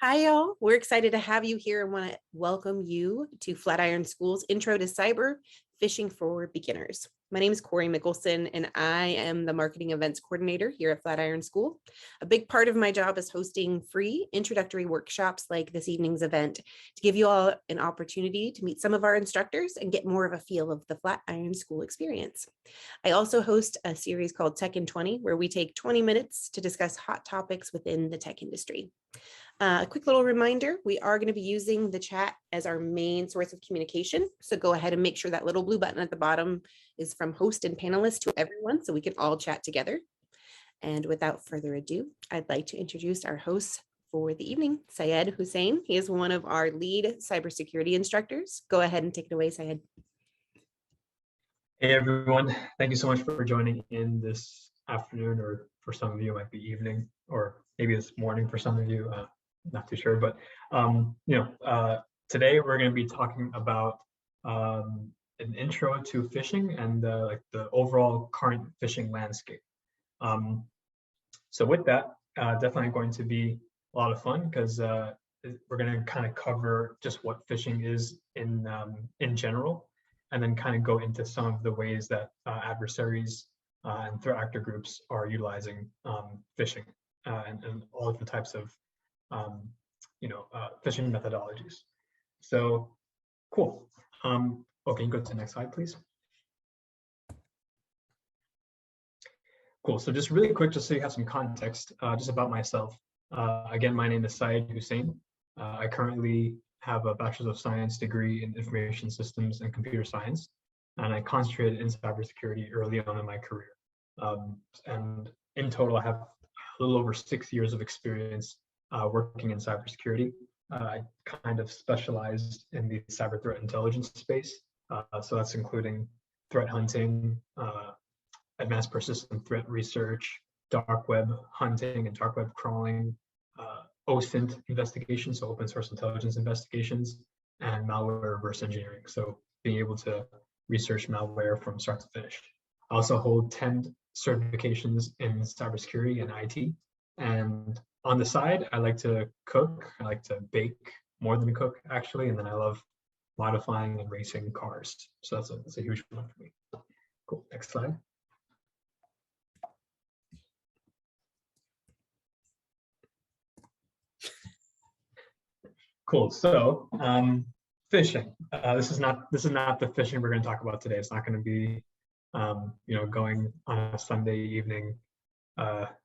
Hi, y'all. We're excited to have you here and want to welcome you to Flatiron School's Intro to Cyber Phishing for Beginners. My name is Corey Mickelson, and I am the Marketing Events Coordinator here at Flatiron School. A big part of my job is hosting free introductory workshops like this evening's event to give you all an opportunity to meet some of our instructors and get more of a feel of the Flatiron School experience. I also host a series called Tech in 20, where we take 20 minutes to discuss hot topics within the tech industry. A quick little reminder, we are going to be using the chat as our main source of communication. So go ahead and make sure that little blue button at the bottom is from host and panelist to everyone so we can all chat together. And without further ado, I'd like to introduce our host for the evening, Syed Hussain. He is one of our lead cybersecurity instructors. Go ahead and take it away, Syed. Hey everyone, thank you so much for joining in this afternoon, or for some of you it might be evening, or maybe this morning for some of you. Not too sure, but today we're going to be talking about an intro to phishing and the overall current phishing landscape. So with that, definitely going to be a lot of fun because we're going to kind of cover just what phishing is in general, and then kind of go into some of the ways that adversaries and threat actor groups are utilizing phishing and all different types of phishing methodologies. So cool. Okay, go to the next slide, please. Cool. So just really quick, just so you have some context, just about myself. Again, my name is Syed Hussain. I currently have a Bachelor of Science degree in Information Systems and Computer Science, and I concentrated in cybersecurity early on in my career. And in total, I have a little over 6 years of experience working in cybersecurity. I kind of specialized in the cyber threat intelligence space. So that's including threat hunting, advanced persistent threat research, dark web hunting and dark web crawling, OSINT investigations, so open source intelligence investigations, and malware reverse engineering. So being able to research malware from start to finish. I also hold 10 certifications in cybersecurity and IT. And on the side, I like to cook. I like to bake more than cook, actually. And then I love modifying and racing cars. So that's a huge one for me. Cool. Next slide. Cool. So phishing. This is not the phishing we're going to talk about today. It's not going to be going on a Sunday evening,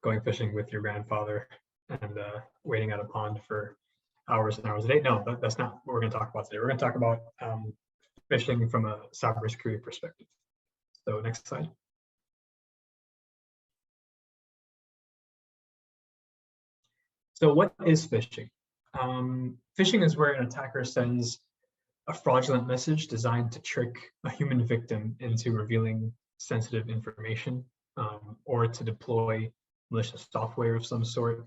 going fishing with your grandfather and waiting at a pond for hours and hours a day. No, that's not what we're going to talk about today. We're going to talk about phishing from a cybersecurity perspective. So next slide. So what is phishing? Phishing is where an attacker sends a fraudulent message designed to trick a human victim into revealing sensitive information, or to deploy malicious software of some sort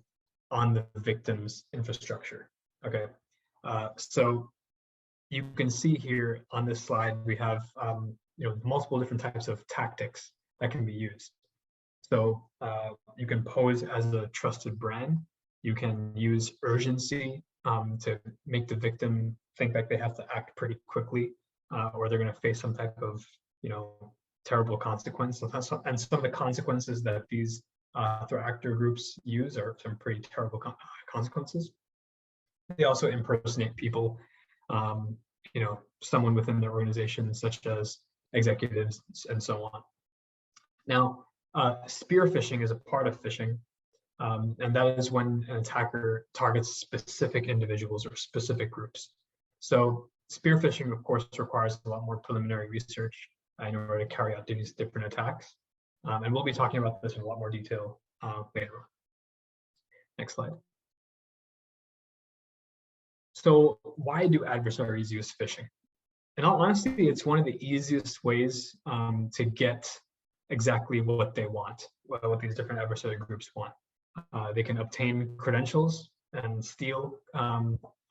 on the victim's infrastructure. Okay, so you can see here on this slide we have multiple different types of tactics that can be used. So you can pose as a trusted brand. You can use urgency to make the victim think that they have to act pretty quickly, or they're going to face some type of terrible consequence. And some of the consequences that these threat actor groups use are some pretty terrible consequences. They also impersonate people, someone within their organization, such as executives and so on. Now, spear phishing is a part of phishing. And that is when an attacker targets specific individuals or specific groups. So spear phishing, of course, requires a lot more preliminary research in order to carry out these different attacks. And we'll be talking about this in a lot more detail later on. Next slide. So why do adversaries use phishing? In all honesty, it's one of the easiest ways to get exactly what they want, what these different adversary groups want. They can obtain credentials and steal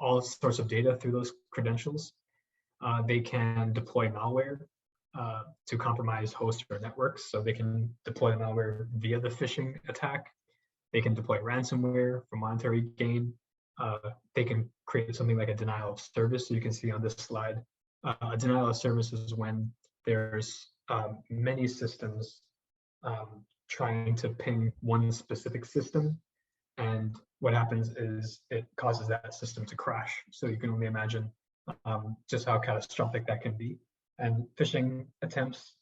all sorts of data through those credentials. They can deploy malware to compromise hosts or networks. So they can deploy malware via the phishing attack. They can deploy ransomware for monetary gain. they can create something like a denial of service. So you can see on this slide, a denial of service is when there's many systems trying to ping one specific system, and what happens is it causes that system to crash. So you can only imagine just how catastrophic that can be. And phishing attempts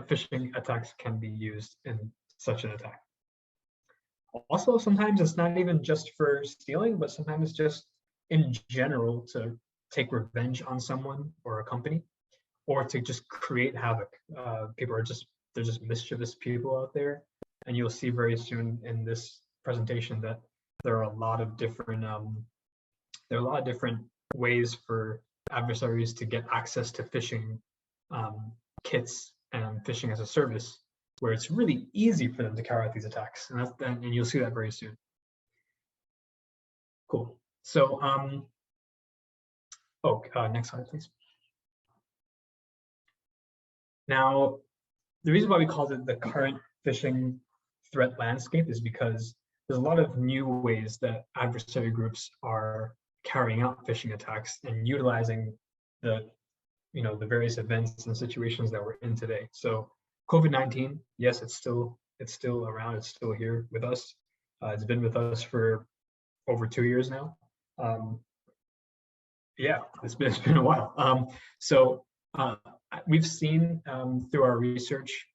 phishing attacks can be used in such an attack. Also, sometimes it's not even just for stealing, but sometimes it's just in general to take revenge on someone or a company, or to just create havoc. They're just mischievous people out there, and you'll see very soon in this presentation that there are a lot of different ways for adversaries to get access to phishing kits and phishing as a service, where it's really easy for them to carry out these attacks, and you'll see that very soon. Cool. So, next slide, please. Now, the reason why we call it the current phishing threat landscape is because there's a lot of new ways that adversary groups are carrying out phishing attacks and utilizing the various events and situations that we're in today. So COVID-19, yes, it's still around, it's still here with us. It's been with us for over 2 years now. Yeah, it's been a while. We've seen through our research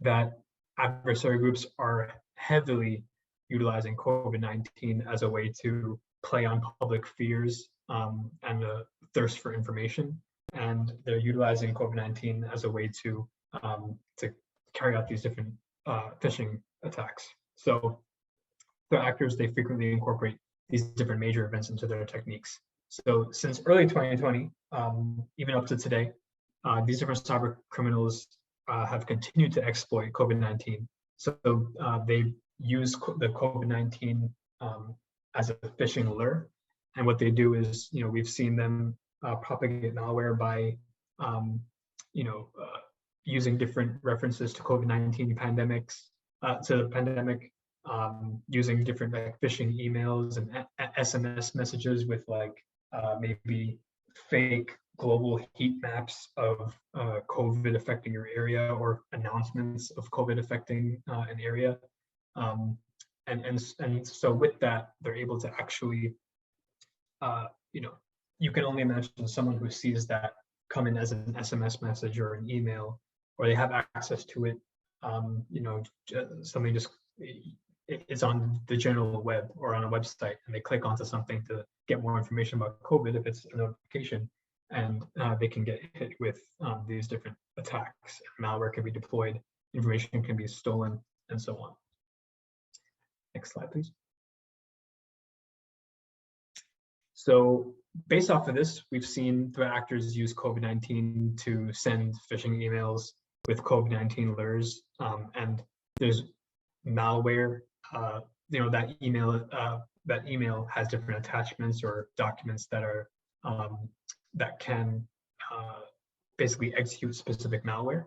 that adversary groups are heavily utilizing COVID-19 as a way to play on public fears and the thirst for information, and they're utilizing COVID-19 as a way to carry out these different phishing attacks. So the actors, they frequently incorporate these different major events into their techniques. So since early 2020, even up to today, these different cyber criminals have continued to exploit COVID-19. So they use the COVID-19 as a phishing lure. And what they do is, we've seen them propagate malware by, using different references to COVID-19 to the pandemic, using different phishing emails and SMS messages with maybe fake global heat maps of COVID affecting your area, or announcements of COVID affecting an area. And so with that, they're able to actually, you can only imagine someone who sees that come in as an SMS message or an email, or they have access to it, something it's on the general web or on a website, and they click onto something to get more information about COVID if it's a notification, and they can get hit with these different attacks. Malware can be deployed, information can be stolen, and so on. Next slide, please. So based off of this, we've seen threat actors use COVID-19 to send phishing emails with COVID-19 lures, and there's malware. That email has different attachments or documents that are that can basically execute specific malware.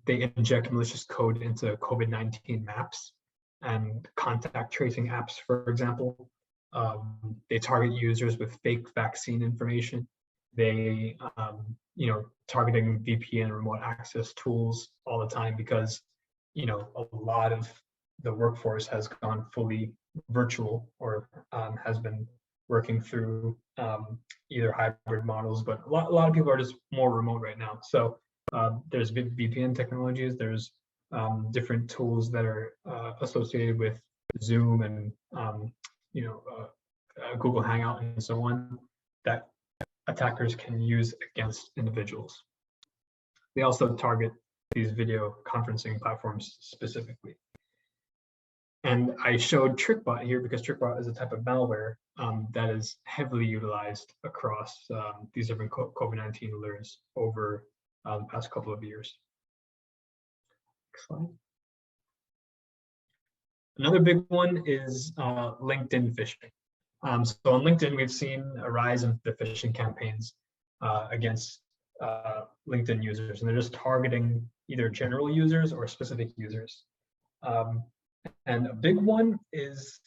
They inject malicious code into COVID-19 maps and contact tracing apps, for example. They target users with fake vaccine information. They, targeting VPN and remote access tools all the time, because, a lot of the workforce has gone fully virtual, or has been working through either hybrid models, but a lot of people are just more remote right now. So there's VPN technologies, there's different tools that are associated with Zoom and Google Hangout and so on, that attackers can use against individuals. They also target these video conferencing platforms specifically. And I showed TrickBot here because TrickBot is a type of malware that is heavily utilized across these different COVID-19 lures over the past couple of years. Next slide. Another big one is LinkedIn phishing. So on LinkedIn, we've seen a rise in the phishing campaigns against LinkedIn users, and they're just targeting either general users or specific users. And a big one is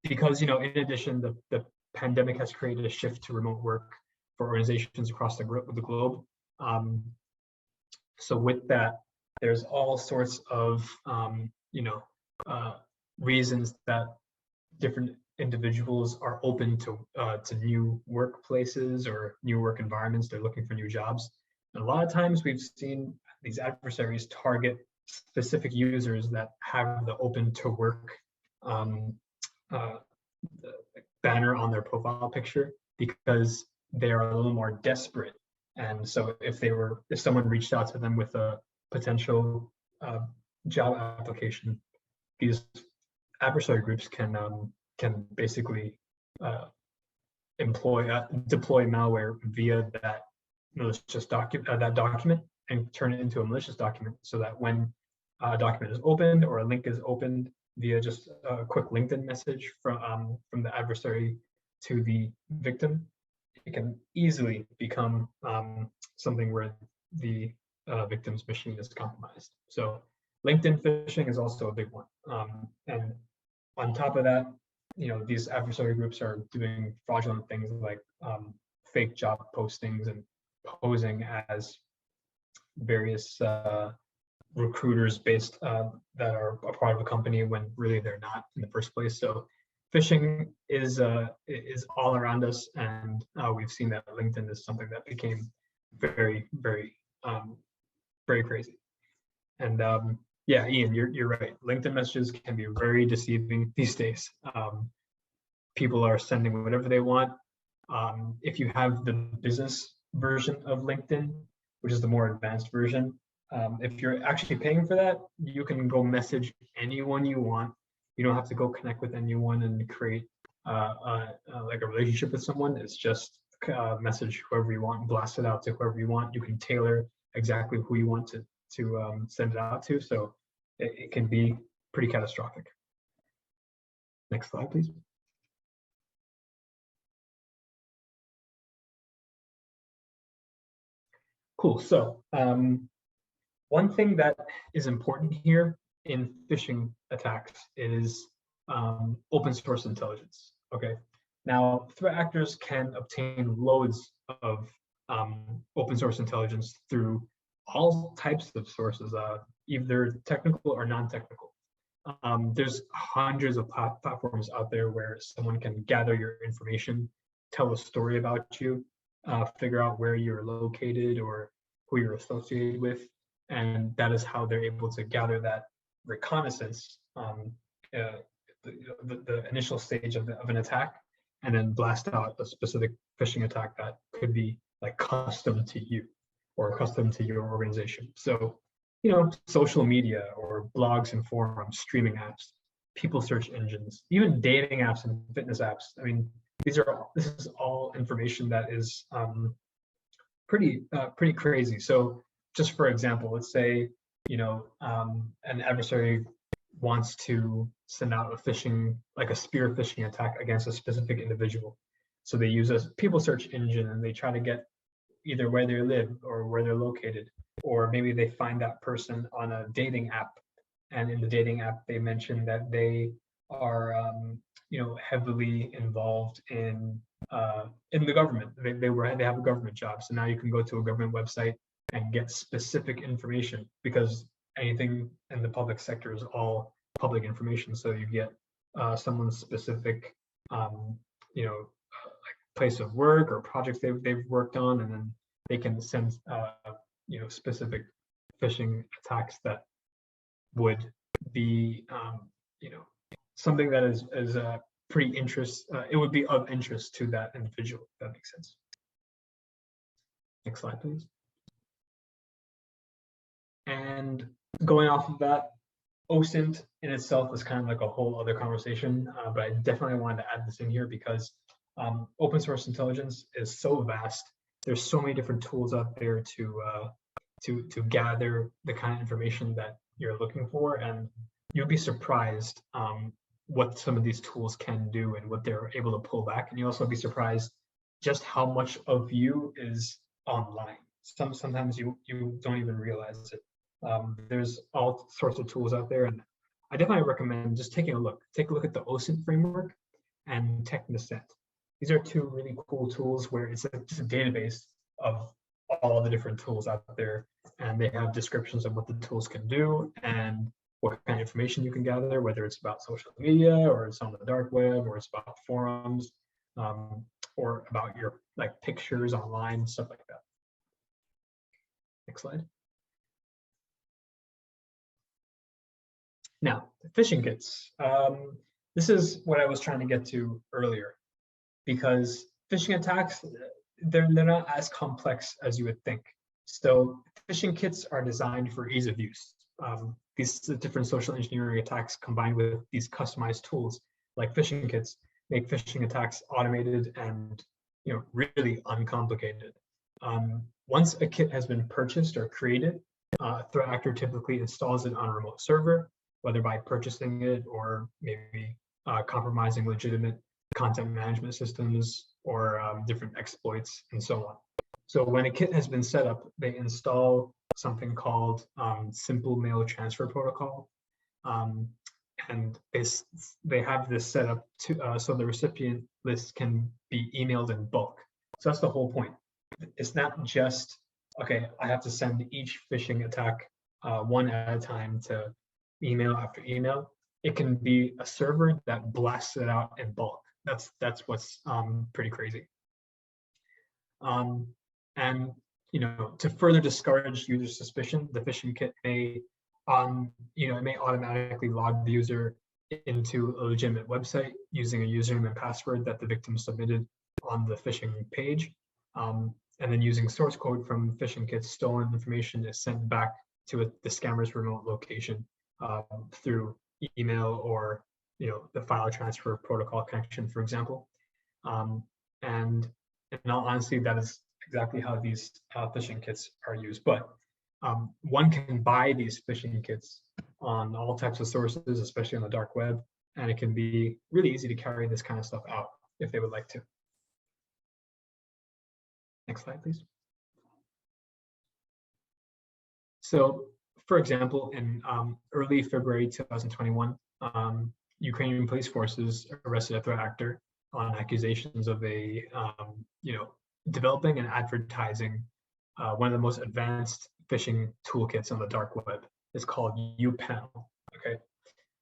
because, in addition, the pandemic has created a shift to remote work for organizations across the globe. So with that, there's all sorts of reasons that different individuals are open to new workplaces or new work environments. They're looking for new jobs. And a lot of times we've seen these adversaries target specific users that have the open to work banner on their profile picture, because they are a little more desperate. And so if someone reached out to them with a potential job application, these adversary groups can basically deploy malware via that malicious document and turn it into a malicious document, so that when a document is opened or a link is opened via just a quick LinkedIn message from the adversary to the victim, it can easily become something where the victim's machine is compromised. So LinkedIn phishing is also a big one. And on top of that, these adversary groups are doing fraudulent things like fake job postings and posing as various recruiters based that are a part of a company when really they're not in the first place. So phishing is all around us, and we've seen that LinkedIn is something that became very, very, very crazy. And yeah, Ian, you're right. LinkedIn messages can be very deceiving these days. People are sending whatever they want. If you have the business version of LinkedIn, which is the more advanced version, if you're actually paying for that, you can go message anyone you want. You don't have to go connect with anyone and create like a relationship with someone. It's just message whoever you want, blast it out to whoever you want. You can tailor exactly who you want to send it out to. So it can be pretty catastrophic. Next slide, please. Cool. So one thing that is important here in phishing attacks is open source intelligence. Okay. Now, threat actors can obtain loads of open source intelligence through all types of sources, either technical or non-technical. There's hundreds of platforms out there where someone can gather your information, tell a story about you, figure out where you're located or who you're associated with, and that is how they're able to gather that reconnaissance, the initial stage of an attack, and then blast out a specific phishing attack that could be like custom to you or custom to your organization. So, social media or blogs and forums, streaming apps, people search engines, even dating apps and fitness apps. I mean, this is all information that is pretty crazy. So just for example, let's say, an adversary wants to send out a phishing, like a spear phishing attack against a specific individual. So they use a people search engine and they try to get either where they live or where they're located, or maybe they find that person on a dating app, and in the dating app they mention that they are heavily involved in the government. They have a government job, so now you can go to a government website and get specific information, because anything in the public sector is all public information. So you get someone's specific like place of work or projects they've worked on, and then they can send specific phishing attacks that would be something that is pretty it would be of interest to that individual, if that makes sense. Next slide, please. And going off of that, OSINT in itself is kind of like a whole other conversation, but I definitely wanted to add this in here because open source intelligence is so vast. There's so many different tools out there to gather the kind of information that you're looking for, and you'll be surprised what some of these tools can do and what they're able to pull back. And you'll also be surprised just how much of you is online. Sometimes you don't even realize it. There's all sorts of tools out there, and I definitely recommend just taking a look. Take a look at the OSINT framework and Technisent. These are two really cool tools where it's just a database of all the different tools out there, and they have descriptions of what the tools can do and what kind of information you can gather, whether it's about social media or it's on the dark web or it's about forums, or about your like pictures online, stuff like that. Next slide. Now, phishing kits. This is what I was trying to get to earlier, because phishing attacks, they're not as complex as you would think. So phishing kits are designed for ease of use. These different social engineering attacks combined with these customized tools like phishing kits make phishing attacks automated and really uncomplicated. Once a kit has been purchased or created, a threat actor typically installs it on a remote server, whether by purchasing it or maybe compromising legitimate content management systems or different exploits and so on. So when a kit has been set up, they install something called Simple Mail Transfer Protocol. And they have this set up to, so the recipient list can be emailed in bulk. So that's the whole point. It's not just, okay, I have to send each phishing attack one at a time to email after email. It can be a server that blasts it out in bulk. That's what's pretty crazy. And to further discourage user suspicion, the phishing kit may it may automatically log the user into a legitimate website using a username and password that the victim submitted on the phishing page. And then using source code from phishing kits, stolen information is sent back to the scammer's remote location through email or the file transfer protocol connection, for example. And in all honesty, that is exactly how these phishing kits are used. But one can buy these phishing kits on all types of sources, especially on the dark web, and it can be really easy to carry this kind of stuff out if they would like to. Next slide, please. So, for example, in early February 2021, Ukrainian police forces arrested a threat actor on accusations of developing and advertising one of the most advanced phishing toolkits on the dark web. It's called uPanel, okay?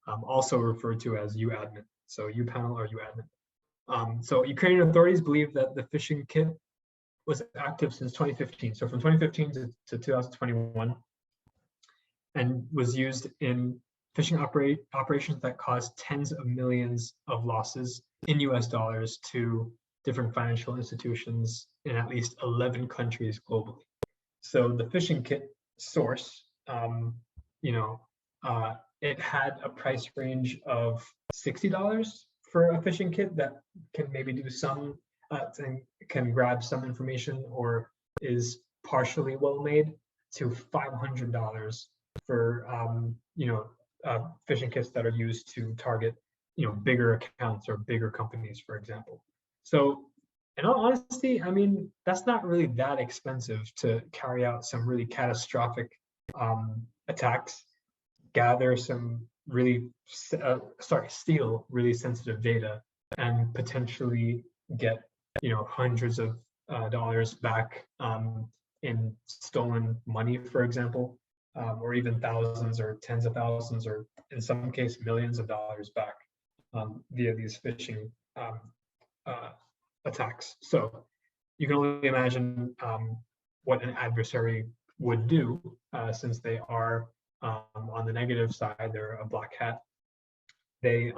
Also referred to as uAdmin. So uPanel or uAdmin. So Ukrainian authorities believe that the phishing kit was active since 2015. So from 2015 to 2021, and was used in phishing operations that caused tens of millions of losses in US dollars to different financial institutions in at least 11 countries globally. So the phishing kit source, it had a price range of $60 for a phishing kit that can maybe do some, can grab some information or is partially well made, to $500 for phishing kits that are used to target bigger accounts or bigger companies, for example. So in all honesty, I mean, that's not really that expensive to carry out some really catastrophic attacks, gather some really steal really sensitive data, and potentially get hundreds of dollars back in stolen money, for example, or even thousands or tens of thousands, or in some case millions of dollars back via these phishing attacks. So you can only imagine what an adversary would do, since they are on the negative side, they're a black hat. They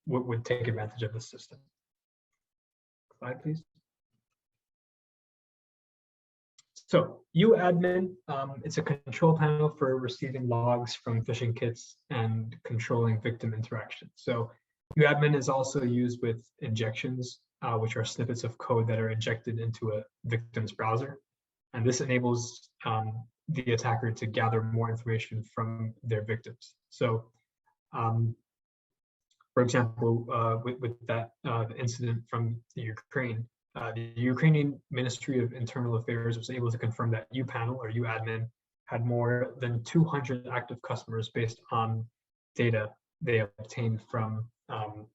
would take advantage of the system. Slide, please. So uAdmin, it's a control panel for receiving logs from phishing kits and controlling victim interaction. So uAdmin is also used with injections, which are snippets of code that are injected into a victim's browser. And this enables the attacker to gather more information from their victims. So, for example, with that the incident from the Ukraine, the Ukrainian Ministry of Internal Affairs was able to confirm that uPanel or uAdmin had more than 200 active customers based on data they obtained from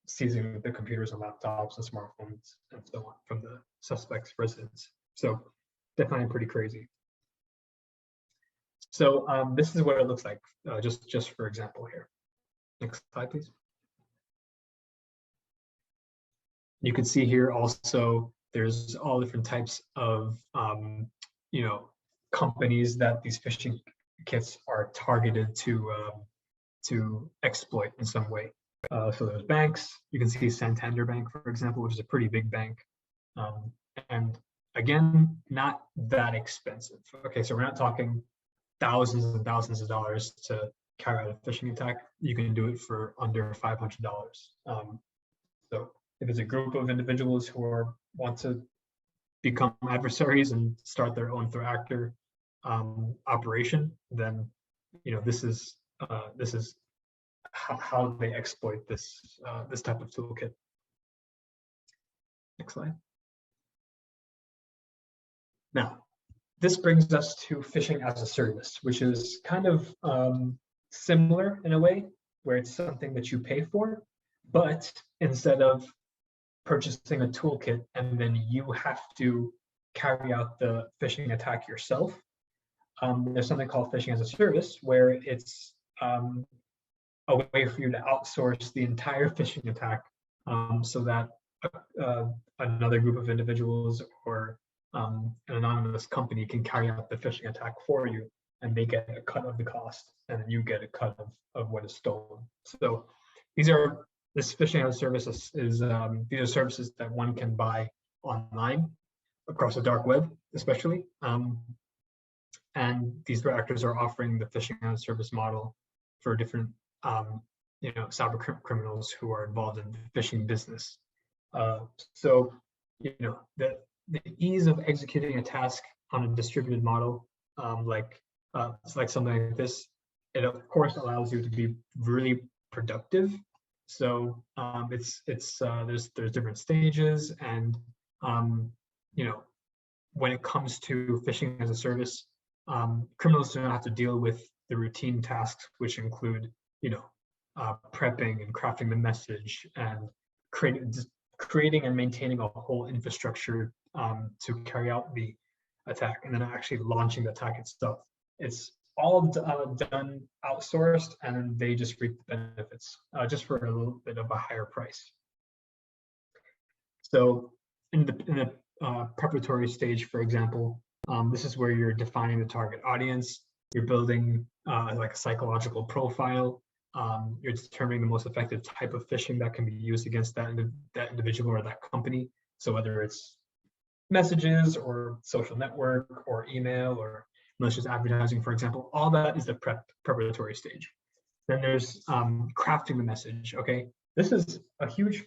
seizing the computers and laptops and smartphones and so on from the suspect's residence. So definitely pretty crazy. So this is what it looks like, just for example here. Next slide, please. You can see here also there's all different types of companies that these phishing kits are targeted to exploit in some way. So there's banks. You can see Santander Bank, for example, which is a pretty big bank, and again, not that expensive. Okay, so we're not talking thousands and thousands of dollars to carry out a phishing attack. You can do it for under $500. So if it's a group of individuals who want to become adversaries and start their own threat actor operation, then this is how they exploit this type of toolkit. Next slide. Now, this brings us to phishing as a service, which is kind of similar in a way, where it's something that you pay for, but instead of purchasing a toolkit and then you have to carry out the phishing attack yourself, there's something called phishing as a service, where it's a way for you to outsource the entire phishing attack, so that another group of individuals or an anonymous company can carry out the phishing attack for you, and they get a cut of the cost, and then you get a cut of what is stolen. So this phishing as a service is these are services that one can buy online across the dark web, especially. And these threat actors are offering the phishing as a service model for different cyber criminals who are involved in the phishing business. So the ease of executing a task on a distributed model, like something like this, it of course allows you to be really productive. So there's different stages, and when it comes to phishing as a service, criminals do not have to deal with the routine tasks, which include prepping and crafting the message and creating and maintaining a whole infrastructure to carry out the attack, and then actually launching the attack itself. It's all done outsourced, and then they just reap the benefits just for a little bit of a higher price. So in the preparatory stage, for example, this is where you're defining the target audience. You're building like a psychological profile. You're determining the most effective type of phishing that can be used against that individual or that company. So whether it's messages or social network or email or malicious advertising, for example, all that is the preparatory stage. Then there's crafting the message. Okay, this is a huge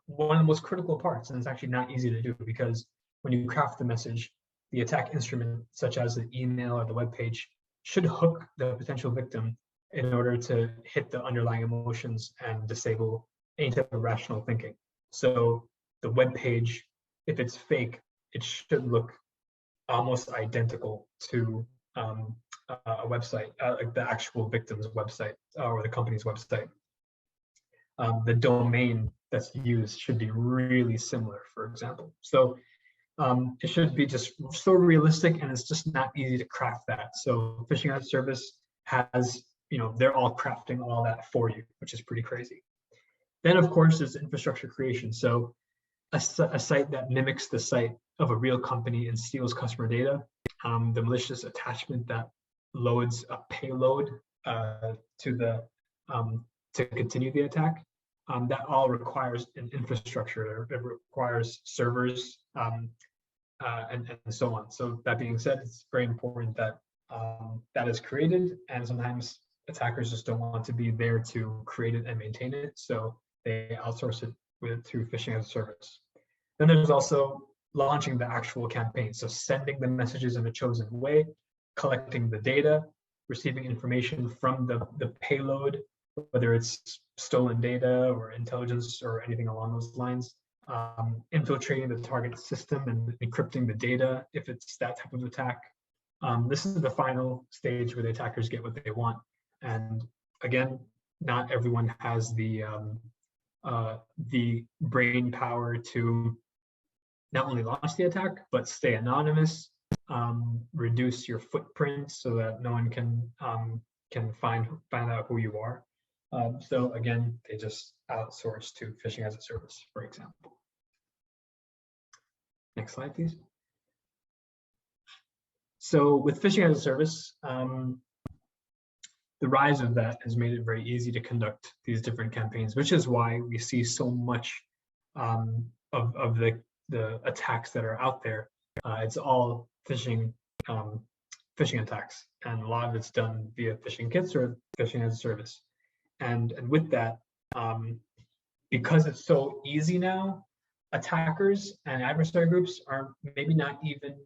one of the most critical parts, and it's actually not easy to do, because when you craft the message, the attack instrument, such as the email or the web page, should hook the potential victim in order to hit the underlying emotions and disable any type of rational thinking. So the web page, if it's fake, it should look almost identical to a website, like the actual victim's website or the company's website. The domain that's used should be really similar, for example. So it should be just so realistic, and it's just not easy to craft that. So phishing as a service has, they're all crafting all that for you, which is pretty crazy. Then, of course, there's infrastructure creation. So a site that mimics the site of a real company and steals customer data, the malicious attachment that loads a payload to continue the attack, that all requires an infrastructure. It requires servers and so on. So that being said, it's very important that that is created, and sometimes attackers just don't want to be there to create it and maintain it, so they outsource it through phishing as a service. Then there's also launching the actual campaign. So sending the messages in a chosen way, collecting the data, receiving information from the payload, whether it's stolen data or intelligence or anything along those lines, infiltrating the target system and encrypting the data if it's that type of attack, This is the final stage where the attackers get what they want. And again, not everyone has the brain power to not only launch the attack, but stay anonymous, reduce your footprint so that no one can find out who you are. So again, they just outsource to phishing as a service, for example. Next slide, please. So with phishing as a service, the rise of that has made it very easy to conduct these different campaigns, which is why we see so much of the attacks that are out there. It's all phishing attacks, and a lot of it's done via phishing kits or phishing as a service. And with that, because it's so easy now, attackers and adversary groups are maybe not even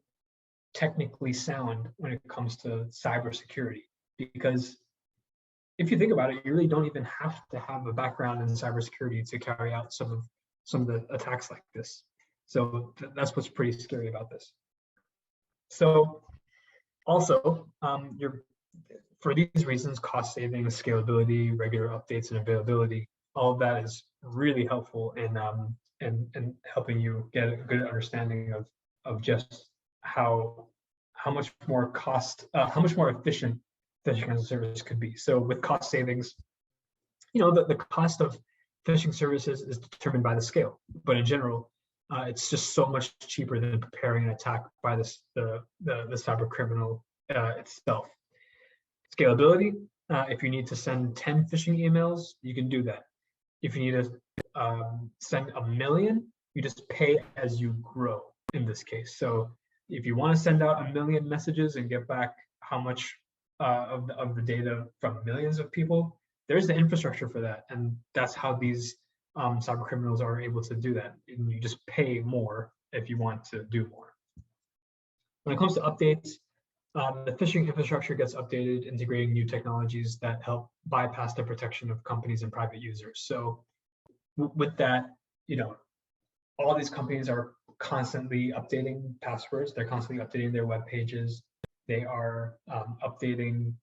technically sound when it comes to cybersecurity, because if you think about it, you really don't even have to have a background in cybersecurity to carry out some of the attacks like this. So that's what's pretty scary about this. So also, for these reasons, cost savings, scalability, regular updates, and availability, all of that is really helpful in helping you get a good understanding of just how much more efficient phishing as a service could be. So with cost savings, the cost of phishing services is determined by the scale, but in general, it's just so much cheaper than preparing an attack by the cyber criminal itself. Scalability, if you need to send 10 phishing emails, you can do that. If you need to send 1 million, you just pay as you grow in this case. So if you want to send out 1 million messages and get back how much of the data from millions of people, there's the infrastructure for that. And that's how these cyber criminals are able to do that. And you just pay more if you want to do more. When it comes to updates, the phishing infrastructure gets updated, integrating new technologies that help bypass the protection of companies and private users. So with that, all these companies are constantly updating passwords. They're constantly updating their web pages. They are updating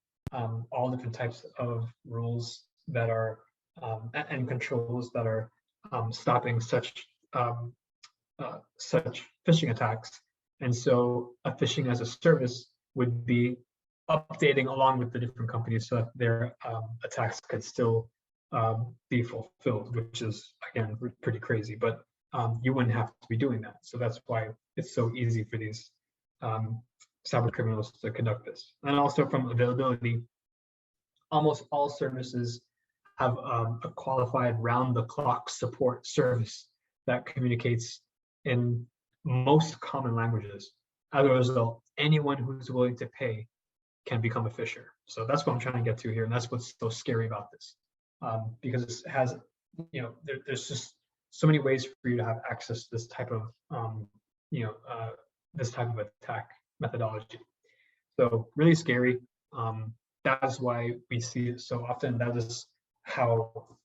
all different types of rules that are and controls that are stopping such phishing attacks. And so a phishing as a service would be updating along with the different companies so that their attacks could still be fulfilled, which is, again, pretty crazy, but you wouldn't have to be doing that. So that's why it's so easy for these cyber criminals to conduct this. And also from availability, almost all services have a qualified round-the-clock support service that communicates in most common languages. As a result, anyone who's willing to pay can become a phisher. So that's what I'm trying to get to here, and that's what's so scary about this, because it has, there's just so many ways for you to have access to this type of, this type of attack methodology. So really scary. That's why we see it so often. That is how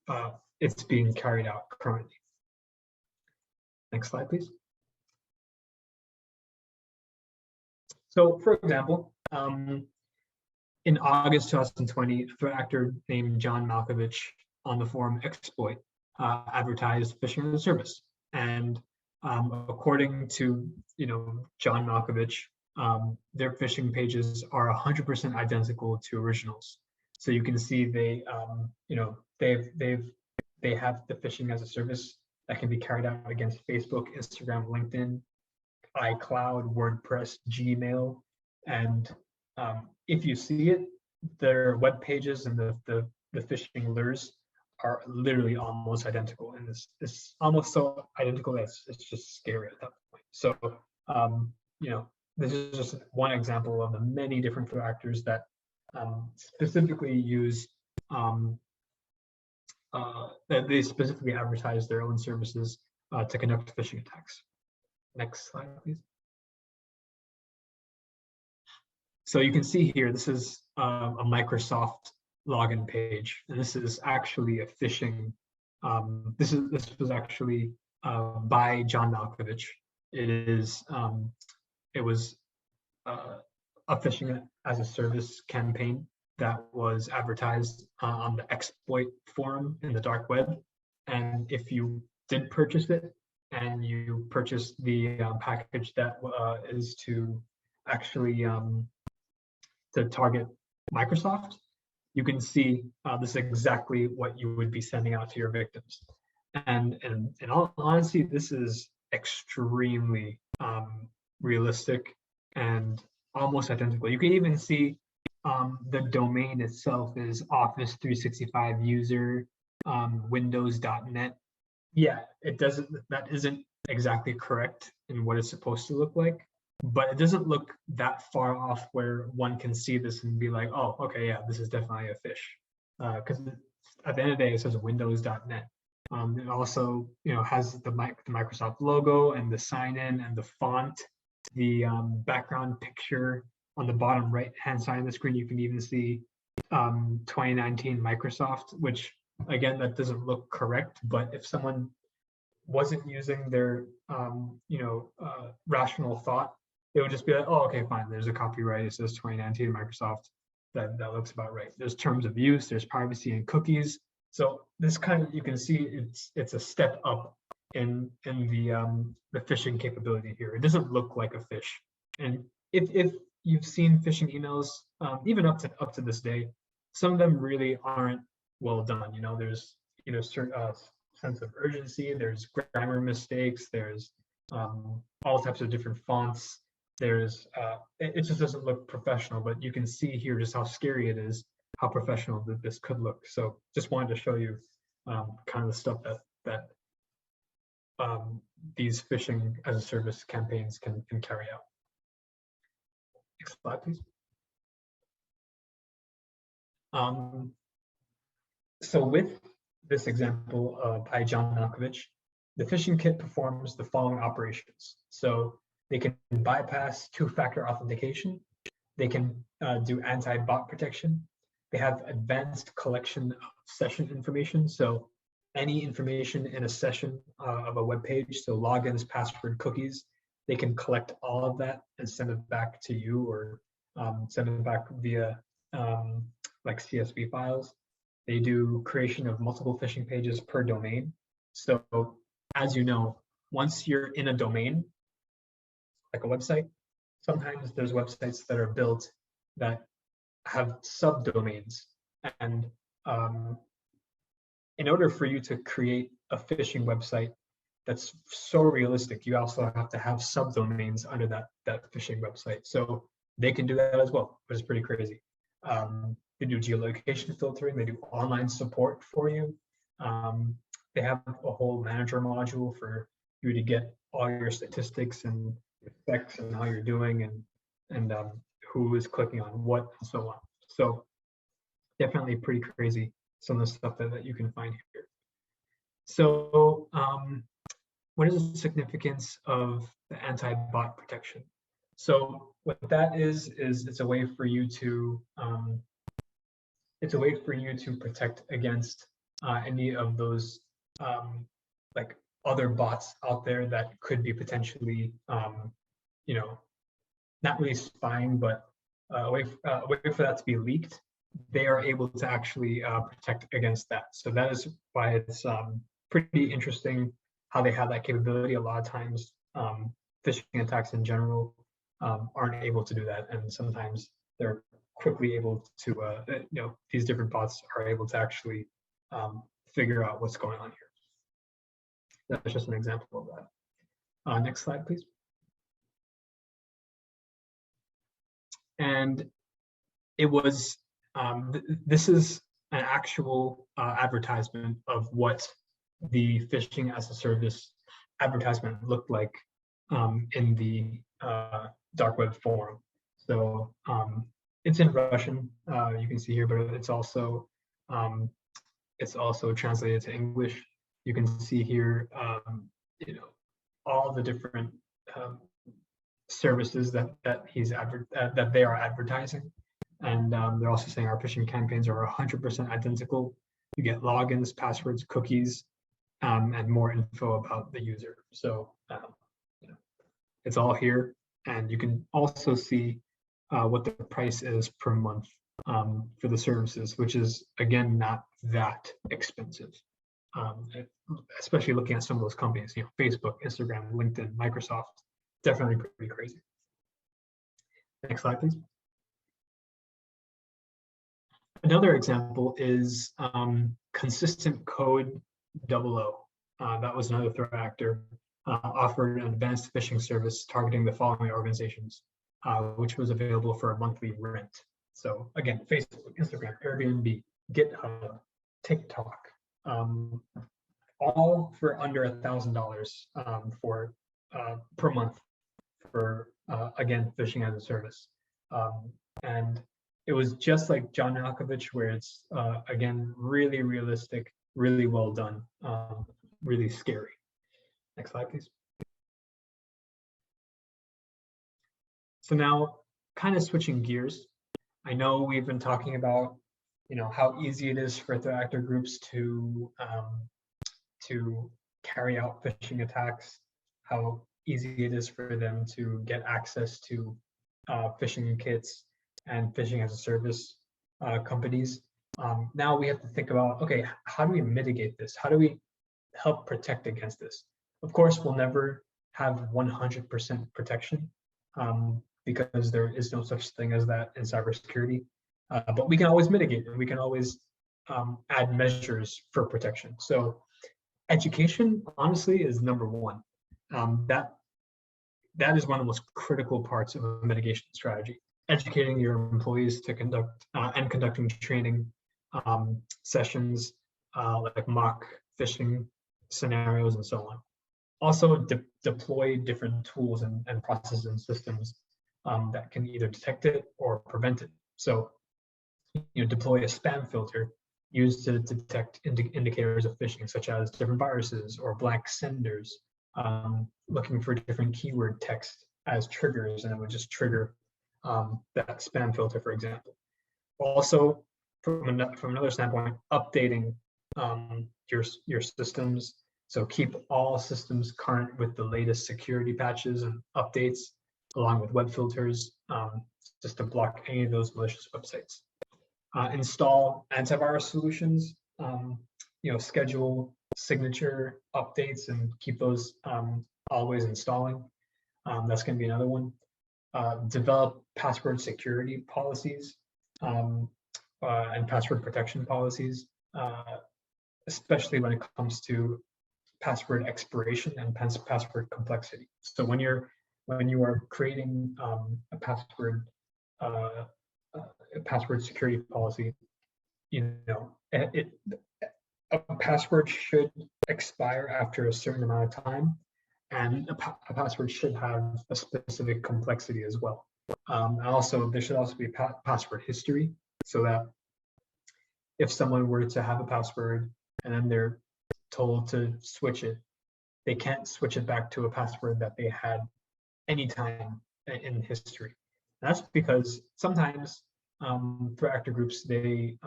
it's being carried out currently. Next slide, please. So, for example, in August 2020, a threat actor named John Malkovich on the forum Exploit advertised phishing as a service. And according to John Malkovich, their phishing pages are 100% identical to originals. So you can see they have the phishing as a service that can be carried out against Facebook, Instagram, LinkedIn, iCloud, WordPress, Gmail, and if you see it, their web pages and the phishing lures are literally almost identical, and it's almost so identical that it's just scary at that point. So this is just one example of the many different threat actors that specifically use that they specifically advertise their own services to conduct phishing attacks. Next slide, please. So you can see here, this is a Microsoft login page, and this is actually a phishing. This was actually by John Malkovich. It was a phishing as a service campaign that was advertised on the exploit forum in the dark web. And if you did purchase it and you purchased the package that is to actually to target Microsoft, you can see this is exactly what you would be sending out to your victims. And in all honesty, this is extremely realistic and almost identical. You can even see the domain itself is Office 365 user Windows.net. Yeah, that isn't exactly correct in what it's supposed to look like, but it doesn't look that far off where one can see this and be like, oh, okay, yeah, this is definitely a phish. Because at the end of the day, it says Windows.net. It also, has the Microsoft logo and the sign in and the font, the background picture on the bottom right-hand side of the screen. You can even see 2019 Microsoft, which again, that doesn't look correct. But if someone wasn't using their, rational thought, they would just be like, oh, okay, fine. There's a copyright. It says 2019 Microsoft. That looks about right. There's terms of use. There's privacy and cookies. So this kind of, you can see it's a step up in the phishing capability here. It doesn't look like a phish. And if you've seen phishing emails, even up to this day, some of them really aren't well done. There's certain sense of urgency. There's grammar mistakes. There's all types of different fonts. There's it just doesn't look professional. But you can see here just how scary it is, how professional this could look. So just wanted to show you kind of the stuff that these phishing as a service campaigns can carry out. Next slide, please. So with this example by John Malkovich, the phishing kit performs the following operations. So they can bypass two-factor authentication. They can do anti-bot protection. They have advanced collection of session information. So any information in a session of a web page, so logins, password, cookies, they can collect all of that and send it back to you, or send it back via like CSV files. They do creation of multiple phishing pages per domain. So as you know, once you're in a domain, like a website, sometimes there's websites that are built that have subdomains. And in order for you to create a phishing website that's so realistic, you also have to have subdomains under that phishing website. So they can do that as well, which is pretty crazy. They do geolocation filtering. They do online support for you. They have a whole manager module for you to get all your statistics and specs and how you're doing and who is clicking on what and so on. So definitely pretty crazy, some of the stuff that you can find here. So what is the significance of the anti-bot protection? So what that is it's a way for you to protect against any of those like other bots out there that could be potentially not really spying, but a way for that to be leaked. They are able to actually protect against that. So that is why it's pretty interesting how they have that capability. A lot of times phishing attacks in general aren't able to do that, and sometimes they're quickly able to these different bots are able to actually figure out what's going on here. That's just an example of that. Next slide, please. And it was this is an actual advertisement of what the phishing as a service advertisement looked like in the dark web forum. So it's in Russian, you can see here, but it's also translated to English. You can see here, all the different services that they are advertising, and they're also saying our phishing campaigns are 100% identical. You get logins, passwords, cookies, and more info about the user. So it's all here, and you can also see what the price is per month for the services, which is, again, not that expensive. Especially looking at some of those companies, Facebook, Instagram, LinkedIn, Microsoft, definitely pretty crazy. Next slide, please. Another example is Consistent Code 00. That was another threat actor offered an advanced phishing service targeting the following organizations, which was available for a monthly rent. So again, Facebook, Instagram, Airbnb, GitHub, TikTok, all for under $1,000 for per month for again, phishing as a service. And it was just like John Malkovich, where it's again, really realistic, really well done, really scary. Next slide, please. So now, kind of switching gears, I know we've been talking about, how easy it is for threat actor groups to carry out phishing attacks, how easy it is for them to get access to phishing kits and phishing as a service companies. Now we have to think about, okay, how do we mitigate this? How do we help protect against this? Of course, we'll never have 100% protection because there is no such thing as that in cybersecurity. But we can always mitigate, and we can always add measures for protection. So education, honestly, is number one. That is one of the most critical parts of a mitigation strategy. Educating your employees to conducting training sessions like mock phishing scenarios and so on. Also deploy different tools and processes and systems that can either detect it or prevent it. So deploy a spam filter used to detect indicators of phishing, such as different viruses or blank senders, looking for different keyword text as triggers, and it would just trigger that spam filter, for example. Also, from another standpoint, updating your systems. So keep all systems current with the latest security patches and updates, along with web filters, just to block any of those malicious websites. Install antivirus solutions, schedule signature updates and keep those always installing. That's going to be another one. Develop password security policies and password protection policies, especially when it comes to password expiration and password complexity. So when you are creating a password security policy, a password should expire after a certain amount of time, and a password should have a specific complexity as well. Also, there should also be password history, so that if someone were to have a password and then they're told to switch it, they can't switch it back to a password that they had any time in history. And that's because sometimes threat actor groups, they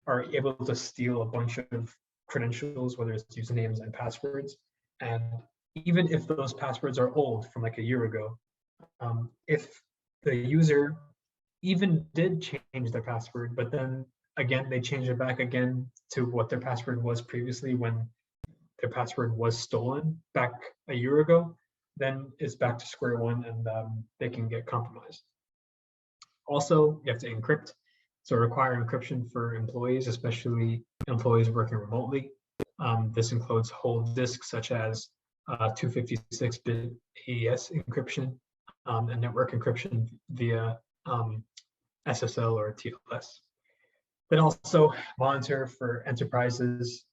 are able to steal a bunch of credentials, whether it's usernames and passwords. And even if those passwords are old, from like a year ago, if the user even did change their password, but then again, they change it back again to what their password was previously when their password was stolen back a year ago, then it's back to square one, and they can get compromised. Also, you have to encrypt. So require encryption for employees, especially employees working remotely. This includes whole disks such as 256-bit AES encryption and network encryption via SSL or TLS. Then also monitor for enterprises,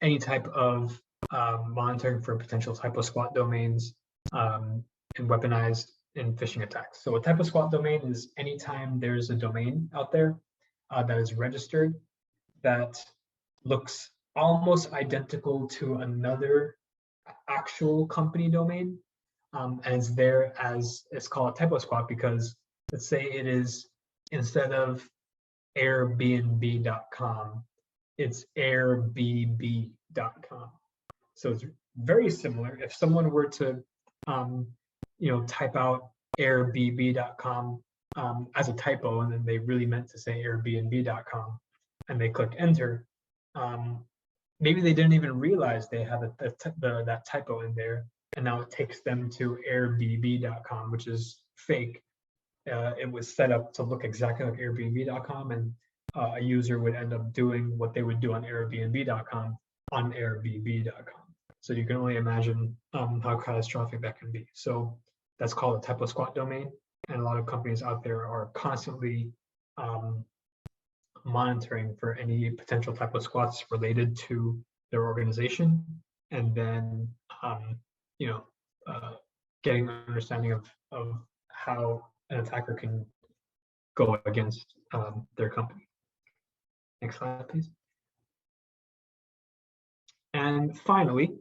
any type of monitoring for potential typo squat domains and weaponized in phishing attacks. So a typo squat domain is anytime there's a domain out there that is registered that looks almost identical to another actual company domain, and it's there as, it's called a typo squat because let's say it is, instead of airbnb.com, it's airbb.com. So it's very similar. If someone were to type out airbnb.com as a typo, and then they really meant to say airbnb.com, and they click enter. Maybe they didn't even realize they had that typo in there, and now it takes them to airbnb.com, which is fake. It was set up to look exactly like airbnb.com, and a user would end up doing what they would do on airbnb.com on airbnb.com. So you can only imagine how catastrophic that can be. So that's called a typo squat domain, and a lot of companies out there are constantly monitoring for any potential typo squats related to their organization, and then getting an understanding of how an attacker can go against their company. Next slide, please. And finally,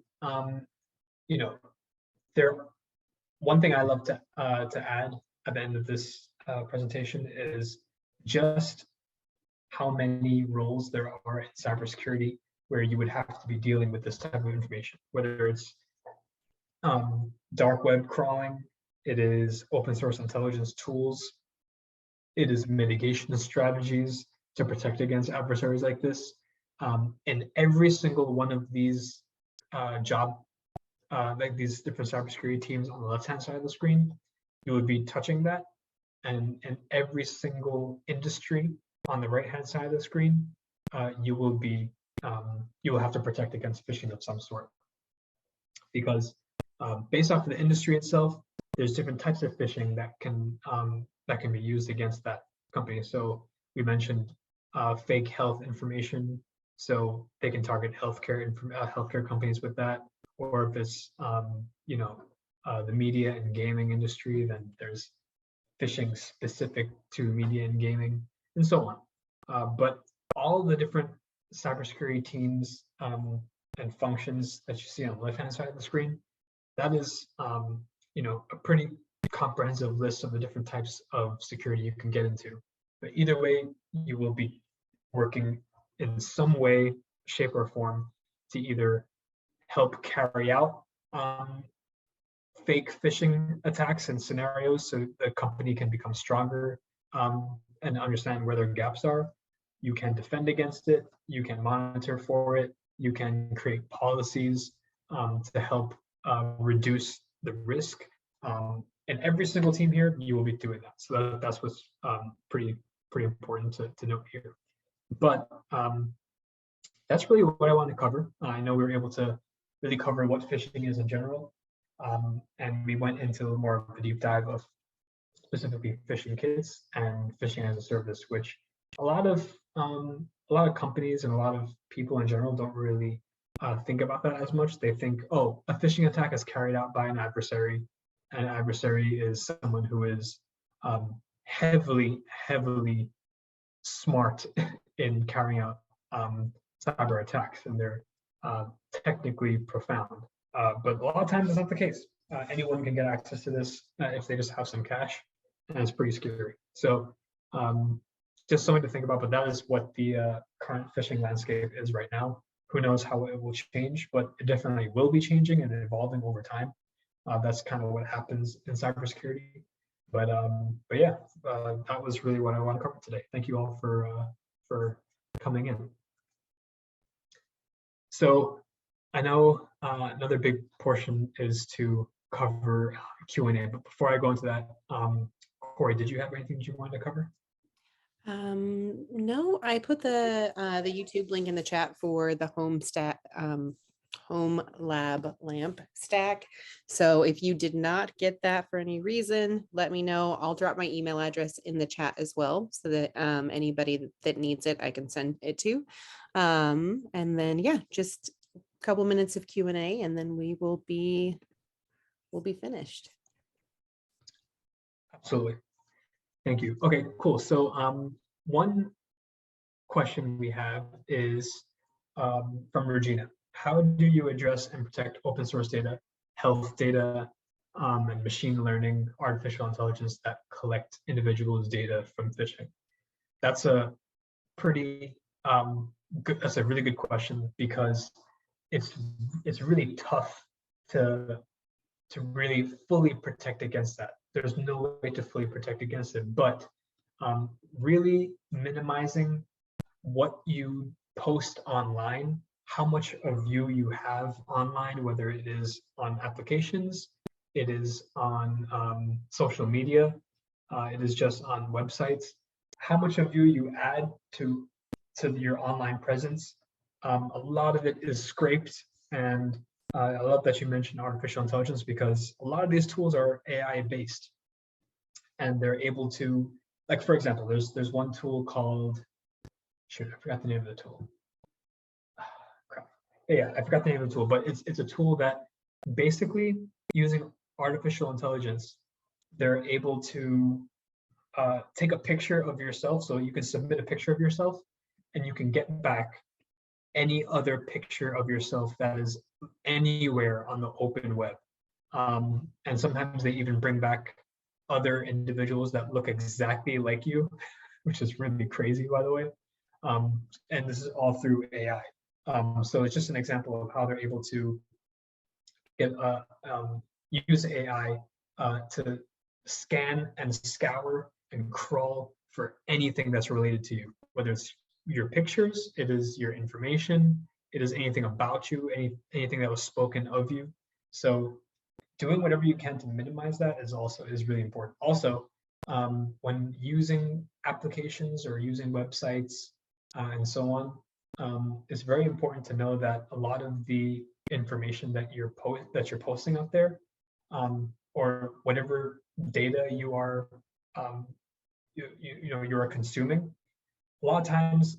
one thing I love to add at the end of this presentation is just how many roles there are in cybersecurity where you would have to be dealing with this type of information, whether it's dark web crawling, it is open source intelligence tools, it is mitigation strategies to protect against adversaries like this. And every single one of these like these different cybersecurity teams on the left-hand side of the screen, you would be touching that. And in every single industry on the right-hand side of the screen, you will have to protect against phishing of some sort. Because based off of the industry itself, there's different types of phishing that can be used against that company. So we mentioned fake health information, so they can target healthcare companies with that. Or if it's the media and gaming industry, then there's phishing specific to media and gaming, and so on. But all the different cybersecurity teams and functions that you see on the left-hand side of the screen, that is a pretty comprehensive list of the different types of security you can get into. But either way, you will be working in some way, shape, or form to either help carry out fake phishing attacks and scenarios so the company can become stronger and understand where their gaps are. You can defend against it, you can monitor for it, you can create policies to help reduce the risk. And every single team here, you will be doing that. So that's what's pretty important to note here. But that's really what I wanted to cover. I know we were able to really cover what phishing is in general. And we went into more of a deep dive of specifically phishing kits and phishing as a service, which a lot of companies and a lot of people in general don't really think about that as much. They think, oh, a phishing attack is carried out by an adversary. An adversary is someone who is heavily smart in carrying out cyber attacks, and they're technically profound. But a lot of times it's not the case. Anyone can get access to this if they just have some cash, and it's pretty scary. So just something to think about, but that is what the current phishing landscape is right now. Who knows how it will change, but it definitely will be changing and evolving over time. That's kind of what happens in cybersecurity. But yeah, that was really what I want to cover today. Thank you all for coming in. So I know another big portion is to cover Q&A, but before I go into that, Corey, did you have anything that you wanted to cover? No, I put the YouTube link in the chat for the home lab lamp stack. So if you did not get that for any reason, let me know. I'll drop my email address in the chat as well, so that anybody that needs it, I can send it to. And then yeah, just a couple minutes of Q&A, and then we'll be finished. Absolutely. Thank you. Okay, cool. So one question we have is from Regina. How do you address and protect open source data, health data, and machine learning, artificial intelligence that collect individuals' data from phishing? That's a pretty good. That's a really good question, because it's really tough to to really fully protect against that. There's no way to fully protect against it, but really minimizing what you post online, how much of you have online, whether it is on applications, it is on social media, it is just on websites, how much of you add to your online presence. A lot of it is scraped, and I love that you mentioned artificial intelligence, because a lot of these tools are AI based, and they're able to, like, for example, there's one tool called, shoot, I forgot the name of the tool. Crap. Yeah, I forgot the name of the tool, but it's a tool that basically, using artificial intelligence, they're able to take a picture of yourself. So you can submit a picture of yourself, and you can get back any other picture of yourself that is anywhere on the open web. And sometimes they even bring back other individuals that look exactly like you, which is really crazy, by the way. And this is all through AI. So it's just an example of how they're able to get use AI to scan and scour and crawl for anything that's related to you, whether it's your pictures, it is your information, it is anything about you, anything that was spoken of you. So doing whatever you can to minimize that is really important. Also, when using applications or using websites and so on, it's very important to know that a lot of the information that you're posting up there, or whatever data you are you are consuming, a lot of times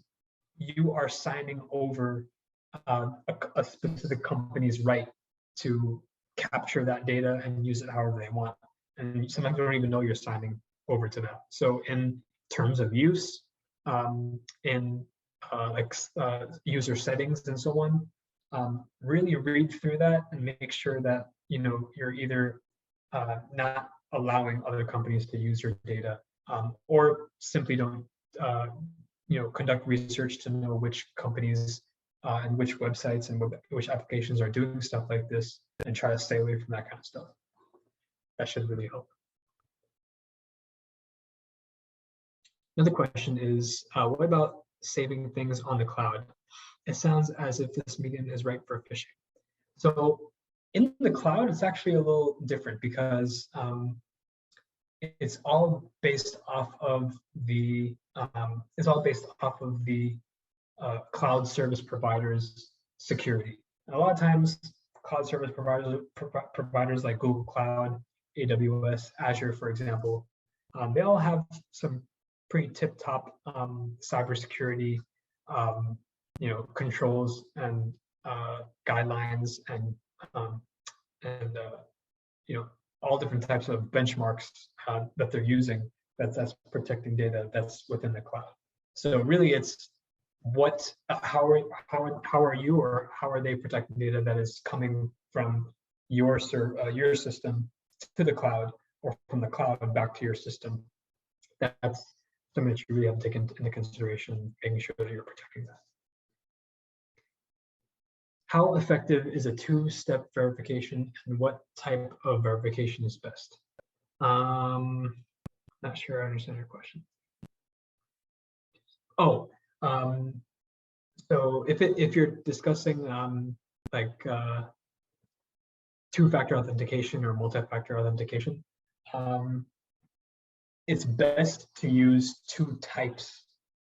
you are signing over a specific company's right to capture that data and use it however they want. And sometimes you don't even know you're signing over to that. So in terms of use, in user settings and so on, really read through that and make sure that you're either not allowing other companies to use your data, or simply don't conduct research to know which companies and which websites and which applications are doing stuff like this, and try to stay away from that kind of stuff. That should really help. Another question is, what about saving things on the cloud? It sounds as if this medium is ripe for phishing. So in the cloud, it's actually a little different, because it's all based off of the cloud service providers' security. And a lot of times, cloud service providers like Google Cloud, AWS, Azure, for example, they all have some pretty tip-top cybersecurity, controls and guidelines, and all different types of benchmarks that they're using that's protecting data that's within the cloud. So really, it's how are you, or how are they protecting data that is coming from your system to the cloud, or from the cloud back to your system. That's something that you really have to take into consideration, making sure that you're protecting that. How effective is a two-step verification, and what type of verification is best? Not sure I understand your question. Oh, so if you're discussing two-factor authentication or multi-factor authentication, it's best to use two types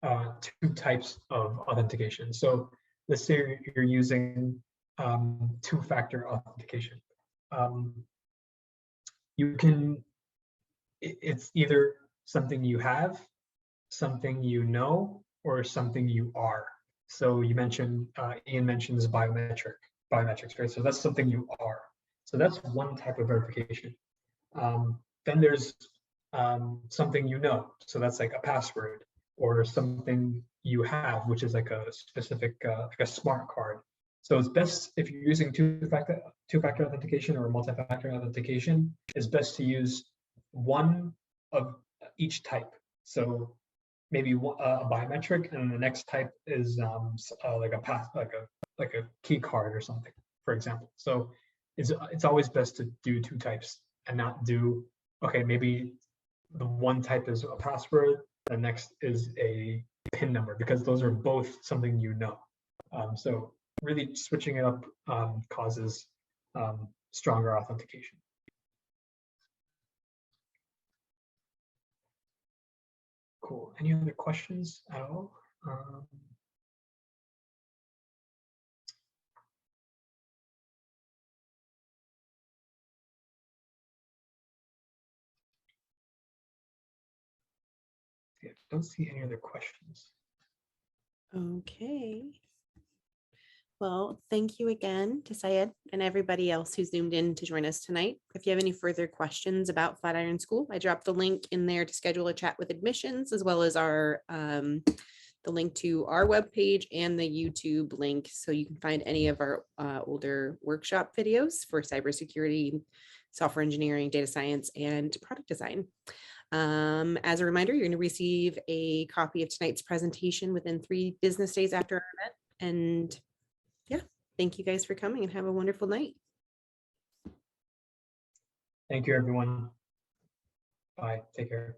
of authentication. So let's say you're using two-factor authentication. It's either something you have, something you know, or something you are. So you mentioned, Ian mentions biometrics, right? So that's something you are. So that's one type of verification. Then there's something you know. So that's like a password, or something you have, which is like a specific, like a smart card. So it's best, if you're using two-factor authentication or multi-factor authentication, it's best to use one of each type. So maybe a biometric, and the next type is like a key card or something, for example. So it's always best to do two types and not do, okay, maybe the one type is a password, the next is a PIN number, because those are both something you know. So really switching it up causes stronger authentication. Cool. Any other questions at all? Yeah, don't see any other questions. Okay. Well, thank you again to Syed and everybody else who zoomed in to join us tonight. If you have any further questions about Flatiron School, I dropped the link in there to schedule a chat with admissions, as well as our the link to our webpage and the YouTube link, so you can find any of our older workshop videos for cybersecurity, software engineering, data science, and product design. As a reminder, you're going to receive a copy of tonight's presentation within 3 business days after our event. And yeah, thank you guys for coming and have a wonderful night. Thank you, everyone. Bye. Take care.